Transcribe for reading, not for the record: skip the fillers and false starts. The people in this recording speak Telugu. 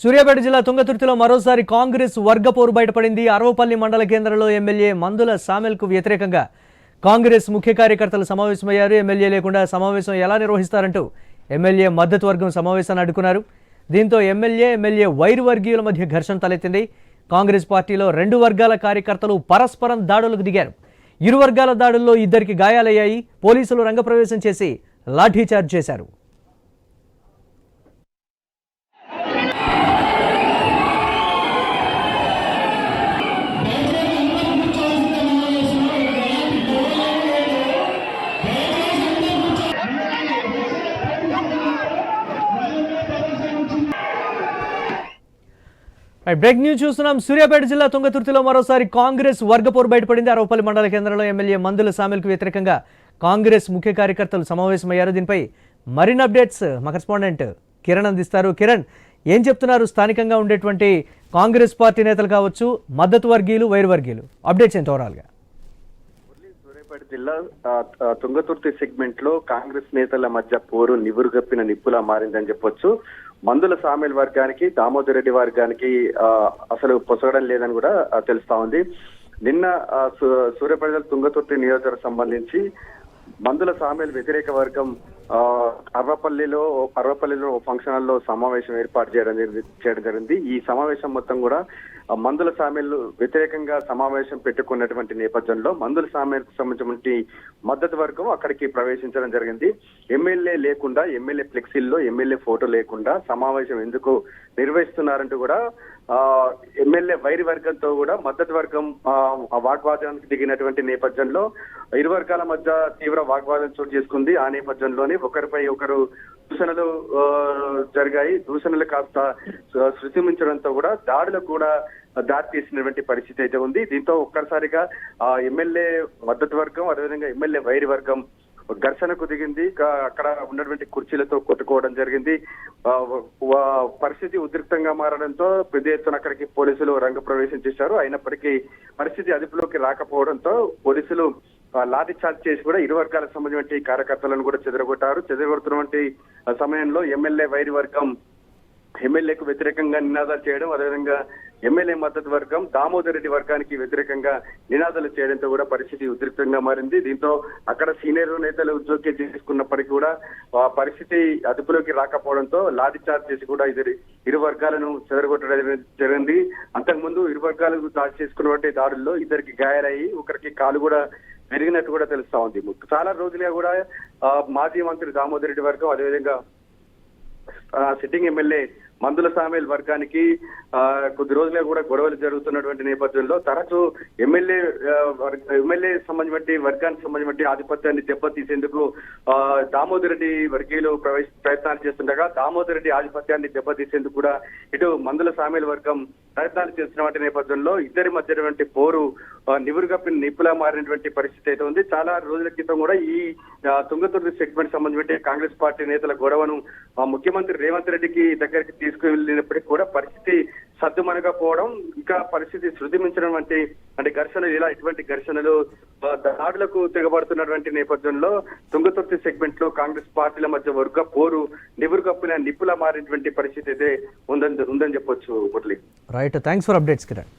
సూర్యాపేట జిల్లా తుంగతుర్తిలో మరోసారి కాంగ్రెస్ వర్గపోరు బయటపడింది. అరవపల్లి మండల కేంద్రంలో ఎమ్మెల్యే మందుల సామెల్కు వ్యతిరేకంగా కాంగ్రెస్ ముఖ్య కార్యకర్తలు సమావేశమయ్యారు. ఎమ్మెల్యే లేకుండా సమావేశం ఎలా నిర్వహిస్తారంటూ ఎమ్మెల్యే మద్దతు వర్గం సమావేశాన్ని అడ్డుకున్నారు. దీంతో ఎమ్మెల్యే వైరు వర్గీయుల మధ్య ఘర్షణ తలెత్తింది. కాంగ్రెస్ పార్టీలో రెండు వర్గాల కార్యకర్తలు పరస్పరం దాడులకు దిగారు. ఇరు వర్గాల దాడుల్లో ఇద్దరికి గాయాలయ్యాయి. పోలీసులు రంగప్రవేశం చేసి లాఠీచార్జ్ చేశారు. బ్రేక్ న్యూస్ చూస్తున్నాం. సూర్యాపేట జిల్లా తుంగతుర్తిలో మరోసారి కాంగ్రెస్ వర్గపోరు బయటపడింది. అరవపల్లి మండల కేంద్రంలో ఎమ్మెల్యే మందుల సామెల్కు వ్యతిరేకంగా కాంగ్రెస్ ముఖ్య కార్యకర్తలు సమావేశమయ్యారు. దీనిపై మరిన్ని అప్డేట్స్ మా కరెస్పాండెంట్ కిరణ్ అందిస్తారు. కిరణ్, ఏం చెప్తున్నారు స్థానికంగా ఉండేటువంటి కాంగ్రెస్ పార్టీ నేతలు కావచ్చు, మద్దతు వర్గీయులు, వైరు వర్గీయులు? అప్డేట్స్ ఏంటి ఓవరాల్గా? సూర్యాపేట జిల్లా తుంగతుర్తి సెగ్మెంట్ లో కాంగ్రెస్ నేతల మధ్య పోరు నివురుగప్పిన నిప్పులా మారిందని చెప్పొచ్చు. మందుల సామెల్ వర్గానికి, దామోదర్ రెడ్డి వర్గానికి అసలు పొసగడం లేదని కూడా తెలుస్తా ఉంది. నిన్న సూర్యాపేట తుంగతుర్తి నియోజకవర్గం సంబంధించి మందుల సామెల్ వ్యతిరేక వర్గం అర్వపల్లిలో ఫంక్షన్ హాల్లో సమావేశం ఏర్పాటు చేయడం జరిగింది. ఈ సమావేశం మొత్తం కూడా మందుల సామెల్ వ్యతిరేకంగా సమావేశం పెట్టుకున్నటువంటి నేపథ్యంలో మందుల సామెల్కు సంబంధించిన మద్దతు వర్గం అక్కడికి ప్రవేశించడం జరిగింది. ఎమ్మెల్యే లేకుండా, ఎమ్మెల్యే ఫ్లెక్సీల్లో ఎమ్మెల్యే ఫోటో లేకుండా సమావేశం ఎందుకు నిర్వహిస్తున్నారంటూ కూడా ఎమ్మెల్యే వైరి వర్గంతో కూడా మద్దతు వర్గం వాగ్వాదానికి దిగినటువంటి నేపథ్యంలో ఇరు వర్గాల మధ్య తీవ్ర వాగ్వాదం చోటు చేసుకుంది. ఆ నేపథ్యంలోనే ఒకరిపై ఒకరు దూషణలు జరిగాయి. దూషణలు కాస్త శృతిమించడంతో కూడా దాడులకు కూడా దారి తీసినటువంటి పరిస్థితి అయితే ఉంది. దీంతో ఒక్కసారిగా ఎమ్మెల్యే మద్దతు వర్గం, అదేవిధంగా ఎమ్మెల్యే వైరి వర్గం ఘర్షణకు దిగింది. అక్కడ ఉన్నటువంటి కుర్చీలతో కొట్టుకోవడం జరిగింది. పరిస్థితి ఉద్రిక్తంగా మారడంతో పెద్ద ఎత్తున అక్కడికి పోలీసులు రంగప్రవేశం చేశారు. అయినప్పటికీ పరిస్థితి అదుపులోకి రాకపోవడంతో పోలీసులు లాఠీ చార్జ్ చేసి కూడా ఇరు వర్గాలకు సంబంధించిన కార్యకర్తలను కూడా చెదరగొట్టారు. చెదరగొడుతున్నటువంటి సమయంలో ఎమ్మెల్యే వైరి వర్గం ఎమ్మెల్యేకు వ్యతిరేకంగా నినాదాలు చేయడం, అదేవిధంగా ఎమ్మెల్యే మద్దతు వర్గం దామోదర్ రెడ్డి వర్గానికి వ్యతిరేకంగా నినాదాలు చేయడంతో కూడా పరిస్థితి ఉద్రిక్తంగా మారింది. దీంతో అక్కడ సీనియర్ నేతలు జోక్యం చేసుకున్నప్పటికీ కూడా పరిస్థితి అదుపులోకి రాకపోవడంతో లాఠీ చార్జ్ చేసి కూడా ఇరు వర్గాలను చెదరగొట్టడం జరిగింది. అంతకుముందు ఇరు వర్గాలకు దాడి చేసుకున్నటువంటి దాడుల్లో ఇద్దరికి గాయాలయ్యి ఒకరికి కాలు కూడా పెరిగినట్టు కూడా తెలుస్తా ఉంది. చాలా రోజులుగా కూడా మాజీ మంత్రి దామోదర్ రెడ్డి వర్గం, అదేవిధంగా సిట్టింగ్ ఎమ్మెల్యే మందుల సామెల్ వర్గానికి కొద్ది రోజులుగా కూడా గొడవలు జరుగుతున్నటువంటి నేపథ్యంలో తరచూ ఎమ్మెల్యే సంబంధించి వర్గానికి సంబంధించి ఆధిపత్యాన్ని దెబ్బతీసేందుకు దామోదర్ రెడ్డి వర్గీయులు ప్రయత్నాలు చేస్తుండగా దామోదర్ రెడ్డి ఆధిపత్యాన్ని దెబ్బతీసేందుకు కూడా ఇటు మందుల సామెల్ వర్గం ప్రయత్నాలు చేస్తున్నటువంటి నేపథ్యంలో ఇద్దరి మధ్యటువంటి పోరు నివురుగప్పిన నిప్పులా మారినటువంటి పరిస్థితి అయితే ఉంది. చాలా రోజుల క్రితం కూడా ఈ తుంగతుర్తి సెగ్మెంట్ సంబంధించి కాంగ్రెస్ పార్టీ నేతల గొడవను ముఖ్యమంత్రి రేవంత్ రెడ్డికి దగ్గరికి తీసుకువెళ్ళినప్పటికీ కూడా పరిస్థితి సద్దుమనకపోవడం, ఇంకా పరిస్థితి శృతిమించడం అంటే ఘర్షణలు, ఇలా ఇటువంటి ఘర్షణలు దాడులకు తెగబడుతున్నటువంటి నేపథ్యంలో తుంగతుర్తి సెగ్మెంట్ లో కాంగ్రెస్ పార్టీల మధ్య వర్గ పోరు నివురుగప్పిన నిప్పులా మారినటువంటి పరిస్థితి అయితే ఉందని చెప్పొచ్చు. Murali, right, thanks for updates Kiran.